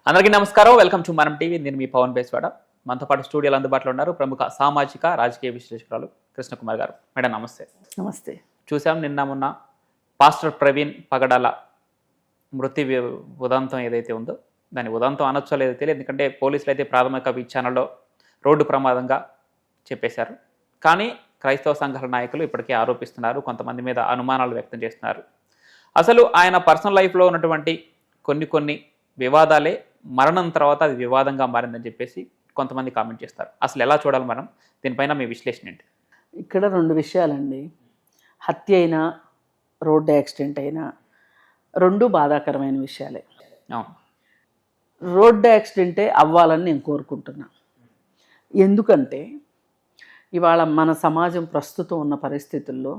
అందరికీ నమస్కారం. Welcome to మనం టీవీ. నేను మీ పవన్ బేస్వాడ. మనతో పాటు స్టూడియోలో అందుబాటులో ఉన్నారు ప్రముఖ సామాజిక రాజకీయ విశ్లేషకురాలు కృష్ణకుమార్ గారు. మేడం నమస్తే. నమస్తే. చూసాం నిన్న మొన్న పాస్టర్ ప్రవీణ్ పగడాల మృతి ఉదంతం ఏదైతే ఉందో దాని ఉదంతం అనొచ్చో లేదో తెలియదు, ఎందుకంటే పోలీసులు అయితే ప్రాథమిక విచారణలో రోడ్డు ప్రమాదంగా చెప్పేశారు. కానీ క్రైస్తవ సంఘాల నాయకులు ఇప్పటికే ఆరోపిస్తున్నారు, కొంతమంది మీద అనుమానాలు వ్యక్తం చేస్తున్నారు. అసలు ఆయన పర్సనల్ లైఫ్లో ఉన్నటువంటి కొన్ని వివాదాలే మరణం తర్వాత అది వివాదంగా మారిందని చెప్పేసి కొంతమంది కామెంట్ చేస్తారు. అసలు ఎలా చూడాలి మనం, దీనిపైన మీ విశ్లేషణ ఏంటి? ఇక్కడ రెండు విషయాలండి. హత్య అయినా రోడ్డు యాక్సిడెంట్ అయినా రెండు బాధాకరమైన విషయాలే. అవును, రోడ్డు యాక్సిడెంటే అవ్వాలని నేను కోరుకుంటున్నా. ఎందుకంటే ఇవాళ మన సమాజం ప్రస్తుతం ఉన్న పరిస్థితుల్లో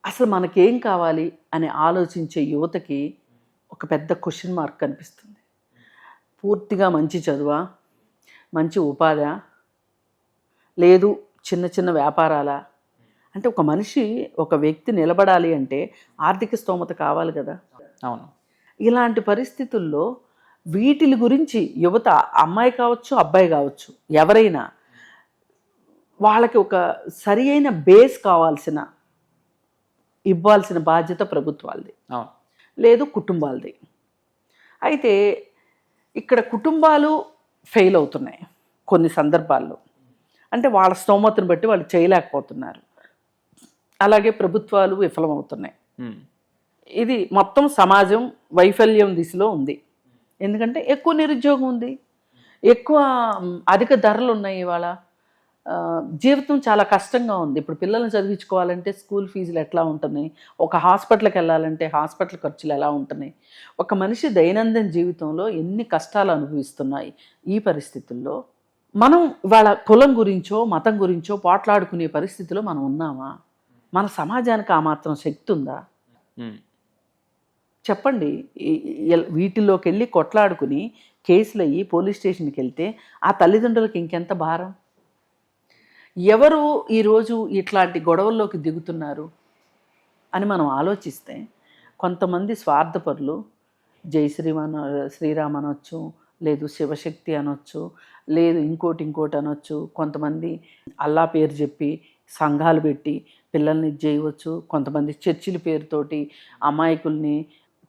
అసలు మనకేం కావాలి అని ఆలోచించే యువతకి ఒక పెద్ద క్వశ్చన్ మార్క్ కనిపిస్తుంది. పూర్తిగా మంచి చదువా, మంచి ఉపాధి, లేదు చిన్న చిన్న వ్యాపారాలా? అంటే ఒక మనిషి, ఒక వ్యక్తి నిలబడాలి అంటే ఆర్థిక స్తోమత కావాలి కదా. అవును. ఇలాంటి పరిస్థితుల్లో వీటి గురించి యువత, అమ్మాయి కావచ్చు అబ్బాయి కావచ్చు, ఎవరైనా వాళ్ళకి ఒక సరి అయిన బేస్ ఇవ్వాల్సిన బాధ్యత ప్రభుత్వాలది, లేదు కుటుంబాలది. అయితే ఇక్కడ కుటుంబాలు ఫెయిల్ అవుతున్నాయి కొన్ని సందర్భాల్లో. అంటే వాళ్ళ స్తోమతను బట్టి వాళ్ళు చేయలేకపోతున్నారు. అలాగే ప్రభుత్వాలు విఫలమవుతున్నాయి. ఇది మొత్తం సమాజం వైఫల్యం దిశలో ఉంది. ఎందుకంటే ఎక్కువ నిరుద్యోగం ఉంది, ఎక్కువ అధిక ధరలు ఉన్నాయి. ఇవాళ జీవితం చాలా కష్టంగా ఉంది. ఇప్పుడు పిల్లల్ని చదివించుకోవాలంటే స్కూల్ ఫీజులు ఎట్లా ఉంటున్నాయి, ఒక హాస్పిటల్కి వెళ్ళాలంటే హాస్పిటల్ ఖర్చులు ఎలా ఉంటున్నాయి, ఒక మనిషి దైనందిన జీవితంలో ఎన్ని కష్టాలు అనుభవిస్తున్నాయి. ఈ పరిస్థితుల్లో మనం వాళ్ళ కులం గురించో మతం గురించో పోట్లాడుకునే పరిస్థితిలో మనం ఉన్నామా? మన సమాజానికి ఆ మాత్రం శక్తి ఉందా? చెప్పండి. వీటిల్లోకి వెళ్ళి కొట్లాడుకుని కేసులు అయ్యి పోలీస్ స్టేషన్కి వెళ్తే ఆ తల్లిదండ్రులకు ఇంకెంత భారం? ఎవరు ఈరోజు ఇట్లాంటి గొడవల్లోకి దిగుతున్నారు అని మనం ఆలోచిస్తే కొంతమంది స్వార్థపరులు, జై శ్రీరామ్ అనొచ్చు, లేదు శివశక్తి అనొచ్చు, లేదు ఇంకోటి అనొచ్చు. కొంతమంది అల్లా పేరు చెప్పి సంఘాలు పెట్టి పిల్లల్ని చేయవచ్చు. కొంతమంది చర్చిల పేరుతోటి అమాయకుల్ని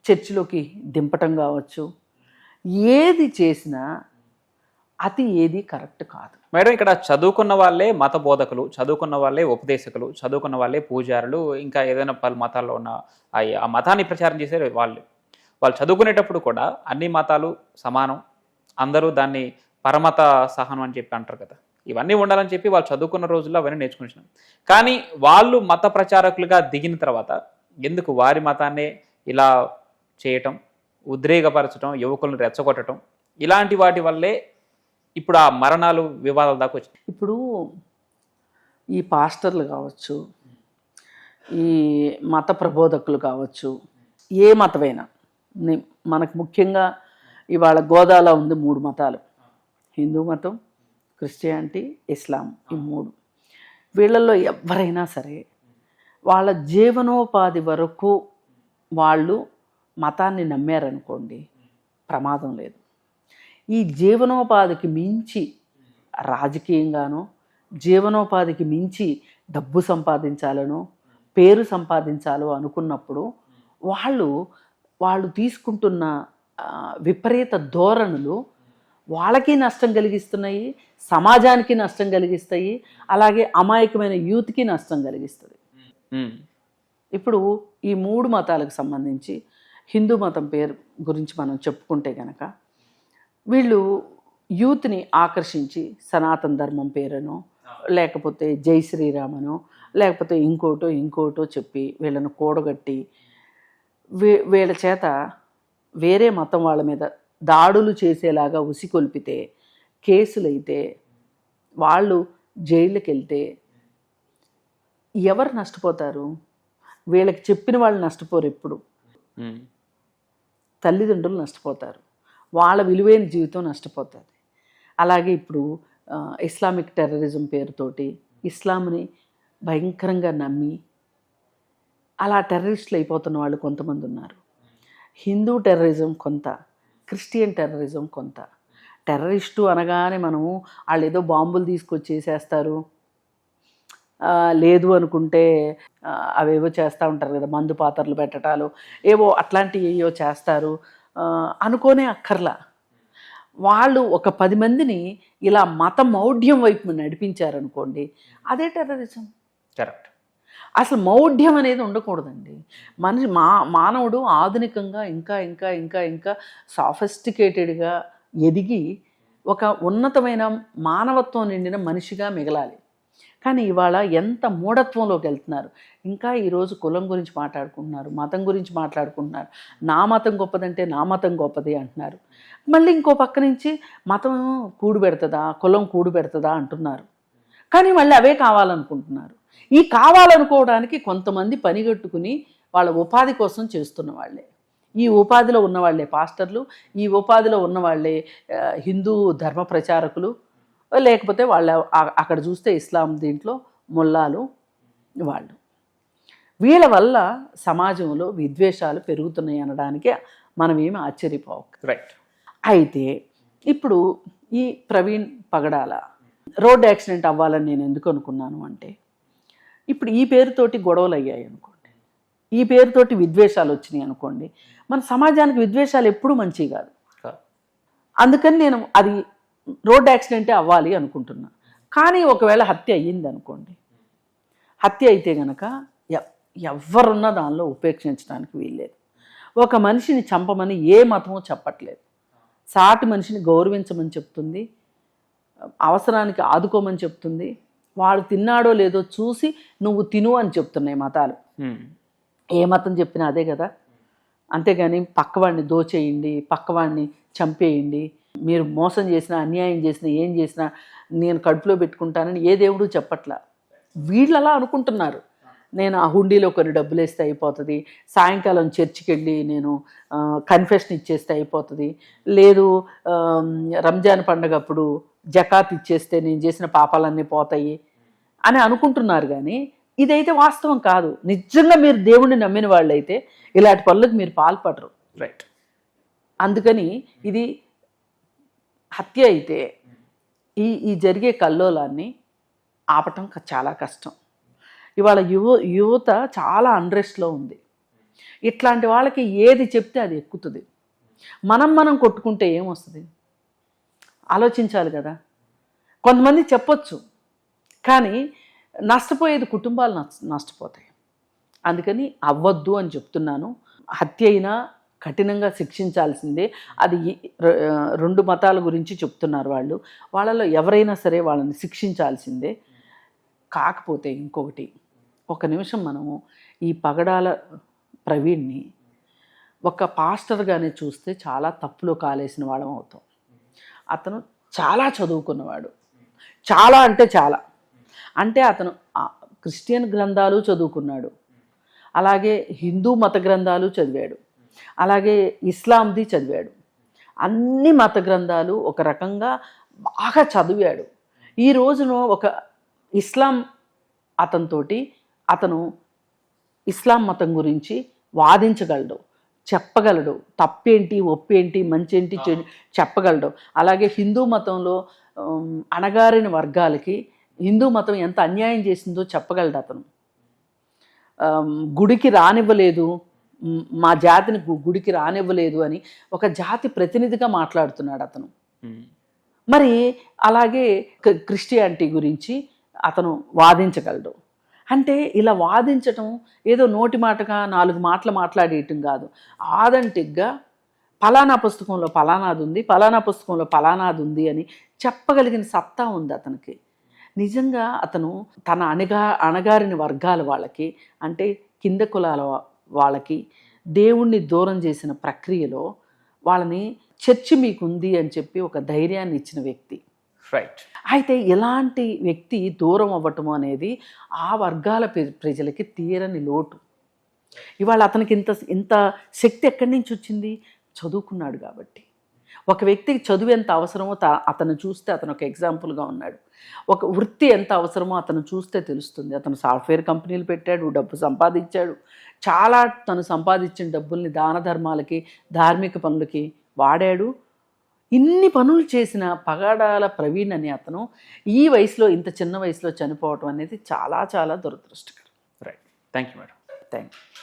చర్చిలోకి దింపటం కావచ్చు. ఏది చేసినా ఏది కరెక్ట్ కాదు. మేడం, ఇక్కడ చదువుకున్న వాళ్ళే మత బోధకులు, చదువుకున్న వాళ్ళే ఉపదేశకులు, చదువుకున్న వాళ్ళే పూజారులు, ఇంకా ఏదైనా పలు మతాల్లో ఉన్న ఆ మతాన్ని ప్రచారం చేసే వాళ్ళు చదువుకునేటప్పుడు కూడా అన్ని మతాలు సమానం, అందరూ దాన్ని పరమత సహనం అని చెప్పి అంటారు కదా. ఇవన్నీ ఉండాలని చెప్పి వాళ్ళు చదువుకున్న రోజుల్లో అవన్నీ నేర్చుకుంటున్నాం. కానీ వాళ్ళు మత ప్రచారకులుగా దిగిన తర్వాత ఎందుకు వారి మతాన్నే ఇలా చేయటం, ఉద్రేకపరచడం, యువకులను రెచ్చగొట్టడం, ఇలాంటి వాటి వల్లే ఇప్పుడు ఆ మరణాలు, వివాదాల దాకా వచ్చినాయి. ఇప్పుడు ఈ పాస్టర్లు కావచ్చు, ఈ మత ప్రబోధకులు కావచ్చు, ఏ మతమైనా, మనకు ముఖ్యంగా ఇవాళ గోదాలో ఉంది 3 మతాలు: హిందూ మతం, క్రిస్టియానిటీ, ఇస్లాం. ఈ 3 వీళ్ళల్లో ఎవరైనా సరే వాళ్ళ జీవనోపాధి వరకు వాళ్ళు మతాన్ని నమ్మారనుకోండి, ప్రమాదం లేదు. ఈ జీవనోపాధికి మించి రాజకీయంగానో, జీవనోపాధికి మించి డబ్బు సంపాదించాలనో, పేరు సంపాదించాలో అనుకున్నప్పుడు వాళ్ళు తీసుకుంటున్న విపరీత ధోరణులు వాళ్ళకి నష్టం కలిగిస్తున్నాయి, సమాజానికి నష్టం కలిగిస్తాయి, అలాగే అమాయకమైన యూత్కి నష్టం కలిగిస్తుంది. ఇప్పుడు ఈ 3 మతాలకు సంబంధించి హిందూ మతం పేరు గురించి మనం చెప్పుకుంటే కనుక, వీళ్ళు యూత్ని ఆకర్షించి సనాతన ధర్మం పేరునో, లేకపోతే జై శ్రీరామనో, లేకపోతే ఇంకోటో చెప్పి వీళ్ళను కూడగట్టి వీళ్ళ చేత వేరే మతం వాళ్ళ మీద దాడులు చేసేలాగా ఉసికొల్పితే, కేసులైతే, వాళ్ళు జైళ్ళకి వెళ్తే ఎవరు నష్టపోతారు? వీళ్ళకి చెప్పిన వాళ్ళు నష్టపోరు. ఎప్పుడు తల్లిదండ్రులు నష్టపోతారు, వాళ్ళ విలువైన జీవితం నష్టపోతుంది. అలాగే ఇప్పుడు ఇస్లామిక్ టెర్రరిజం పేరుతోటి ఇస్లాంని భయంకరంగా నమ్మి అలా టెర్రరిస్టులు అయిపోతున్న వాళ్ళు కొంతమంది ఉన్నారు. హిందూ టెర్రరిజం కొంత, క్రిస్టియన్ టెర్రరిజం కొంత. టెర్రరిస్టు అనగానే మనము వాళ్ళు ఏదో బాంబులు తీసుకొచ్చేసేస్తారు, లేదు అనుకుంటే అవేవో చేస్తూ ఉంటారు కదా, మందు పాత్రలు పెట్టడాలు ఏవో అట్లాంటివి ఏవో చేస్తారు అనుకోనే అక్కర్లా. వాళ్ళు ఒక 10 మందిని ఇలా మత మౌఢ్యం వైపు నడిపించారనుకోండి, అదే టెర్రరిజం. కరెక్ట్. అసలు మౌఢ్యం అనేది ఉండకూడదండి. మానవుడు ఆధునికంగా ఇంకా ఇంకా ఇంకా ఇంకా సాఫిస్టికేటెడ్గా ఎదిగి ఒక ఉన్నతమైన మానవత్వం నిండిన మనిషిగా మిగలాలి. కానీ ఇవాళ ఎంత మూఢత్వంలోకి వెళ్తున్నారు. ఇంకా ఈరోజు కులం గురించి మాట్లాడుకుంటున్నారు, మతం గురించి మాట్లాడుకుంటున్నారు. నా మతం గొప్పదంటే నా మతం గొప్పది అంటున్నారు. మళ్ళీ ఇంకో పక్క నుంచి మతం కూడు పెడుతుందా, కులం కూడు పెడుతుందా అంటున్నారు. కానీ మళ్ళీ అవే కావాలనుకుంటున్నారు. ఈ కావాలనుకోవడానికి కొంతమంది పనిగట్టుకుని వాళ్ళ ఉపాధి కోసం చేస్తున్న వాళ్ళే, ఈ ఉపాధిలో ఉన్నవాళ్లే పాస్టర్లు, ఈ ఉపాధిలో ఉన్నవాళ్లే హిందూ ధర్మ ప్రచారకులు, లేకపోతే వాళ్ళ అక్కడ చూస్తే ఇస్లాం దీంట్లో ముల్లాలు. వాళ్ళు వీళ్ళ వల్ల సమాజంలో విద్వేషాలు పెరుగుతున్నాయి అనడానికి మనం ఏమి ఆశ్చర్యపోక. రైట్. అయితే ఇప్పుడు ఈ ప్రవీణ్ పగడాల రోడ్ యాక్సిడెంట్ అవ్వాలని నేను ఎందుకు అనుకున్నాను అంటే, ఇప్పుడు ఈ పేరుతోటి గొడవలు అయ్యాయి అనుకోండి, ఈ పేరుతోటి విద్వేషాలు వచ్చినాయి అనుకోండి, మన సమాజానికి విద్వేషాలు ఎప్పుడూ మంచివి కాదు. అందుకని నేను అది రోడ్ యాక్సిడెంటే అవ్వాలి అనుకుంటున్నా. కానీ ఒకవేళ హత్య అయ్యింది అనుకోండి, హత్య అయితే గనక ఎవరున్నా దానిలో ఉపేక్షించడానికి వీల్లేదు. ఒక మనిషిని చంపమని ఏ మతమో చెప్పట్లేదు. సాటి మనిషిని గౌరవించమని చెప్తుంది, అవసరానికి ఆదుకోమని చెప్తుంది, వాడు తిన్నాడో లేదో చూసి నువ్వు తిను అని చెప్తున్నాయి మతాలు. ఏ మతం చెప్పినా అదే కదా. అంతేగాని పక్కవాడిని దోచేయండి, పక్కవాడిని చంపేయండి, మీరు మోసం చేసినా అన్యాయం చేసినా ఏం చేసినా నేను కడుపులో పెట్టుకుంటానని ఏ దేవుడు చెప్పట్లా. వీళ్ళు అలా అనుకుంటున్నారు. నేను ఆ హుండీలో కొన్ని డబ్బులు వేస్తే అయిపోతుంది, సాయంకాలం చర్చికి వెళ్ళి నేను కన్ఫెషన్ ఇచ్చేస్తే అయిపోతుంది, లేదు రంజాన్ పండగప్పుడు జకాత్ ఇచ్చేస్తే నేను చేసిన పాపాలన్నీ పోతాయి అని అనుకుంటున్నారు. కానీ ఇదైతే వాస్తవం కాదు. నిజంగా మీరు దేవుణ్ణి నమ్మిన వాళ్ళైతే ఇలాంటి పనులకు మీరు పాల్పడరు. రైట్. అందుకని ఇది హత్య అయితే ఈ జరిగే కల్లోలాన్ని ఆపటం చాలా కష్టం. ఇవాళ యువత చాలా అన్రెస్ట్లో ఉంది. ఇట్లాంటి వాళ్ళకి ఏది చెప్తే అది ఎక్కుతుంది. మనం కొట్టుకుంటే ఏమొస్తుంది ఆలోచించాలి కదా. కొంతమంది చెప్పొచ్చు, కానీ నష్టపోయేది కుటుంబాలు నష్టపోతాయి. అందుకని అవ్వద్దు అని చెప్తున్నాను. హత్య అయినా కఠినంగా శిక్షించాల్సిందే. అది 2 మతాల గురించి చెప్తున్నారు వాళ్ళు. వాళ్ళలో ఎవరైనా సరే వాళ్ళని శిక్షించాల్సిందే. కాకపోతే ఇంకొకటి, ఒక నిమిషం మనము ఈ పగడాల ప్రవీణ్ని ఒక పాస్టర్గానే చూస్తే చాలా తప్పులో కాలేసిన వాళ్ళం అవుతాం. అతను చాలా చదువుకున్నవాడు, చాలా అంటే చాలా. అంటే అతను క్రిస్టియన్ గ్రంథాలు చదువుకున్నాడు, అలాగే హిందూ మత గ్రంథాలు చదివాడు, అలాగే ఇస్లాంది చదివాడు. అన్ని మత గ్రంథాలు ఒక రకంగా బాగా చదివాడు. ఈ రోజున ఒక ఇస్లాం అతను ఇస్లాం మతం గురించి వాదించగలడు, చెప్పగలడు. తప్పేంటి ఒప్పేంటి మంచేంటి చెడు చెప్పగలడు. అలాగే హిందూ మతంలో అణగారిన వర్గాలకి హిందూ మతం ఎంత అన్యాయం చేసిందో చెప్పగలడు అతను. గుడికి రానివ్వలేదు, మా జాతిని గుడికి రానివ్వలేదు అని ఒక జాతి ప్రతినిధిగా మాట్లాడుతున్నాడు అతను. మరి అలాగే క్రిస్టియానిటీ గురించి అతను వాదించగలడు. అంటే ఇలా వాదించటం ఏదో నోటి మాటగా 4 మాటలు మాట్లాడేయటం కాదు. ఆథెంటిక్గా ఫలానా పుస్తకంలో ఫలానాది ఉంది, ఫలానా పుస్తకంలో ఫలానాది ఉంది అని చెప్పగలిగిన సత్తా ఉంది అతనికి. నిజంగా అతను తన అణగారిన వర్గాల వాళ్ళకి, అంటే కింద కులాల వాళ్ళకి దేవుణ్ణి దూరం చేసిన ప్రక్రియలో వాళ్ళని చర్చి మీకుంది అని చెప్పి ఒక ధైర్యాన్ని ఇచ్చిన వ్యక్తి. రైట్. అయితే ఇలాంటి వ్యక్తి దూరం అవ్వటం అనేది ఆ వర్గాల ప్రజలకి తీరని లోటు. ఇవాళ అతనికి ఇంత శక్తి ఎక్కడి నుంచి వచ్చింది? చదువుకున్నాడు కాబట్టి. ఒక వ్యక్తికి చదువు ఎంత అవసరమో అతను చూస్తే అతను ఒక ఎగ్జాంపుల్గా ఉన్నాడు. ఒక వృత్తి ఎంత అవసరమో అతను చూస్తే తెలుస్తుంది. అతను సాఫ్ట్వేర్ కంపెనీలు పెట్టాడు, డబ్బు సంపాదించాడు. చాలా తను సంపాదించిన డబ్బుల్ని దాన ధర్మాలకి, ధార్మిక పనులకి వాడాడు. ఇన్ని పనులు చేసిన పగడాల ప్రవీణ్ అనే అతను ఈ వయసులో, ఇంత చిన్న వయసులో చనిపోవటం అనేది చాలా చాలా దురదృష్టకరం. Right. Thank you madam. Thank you.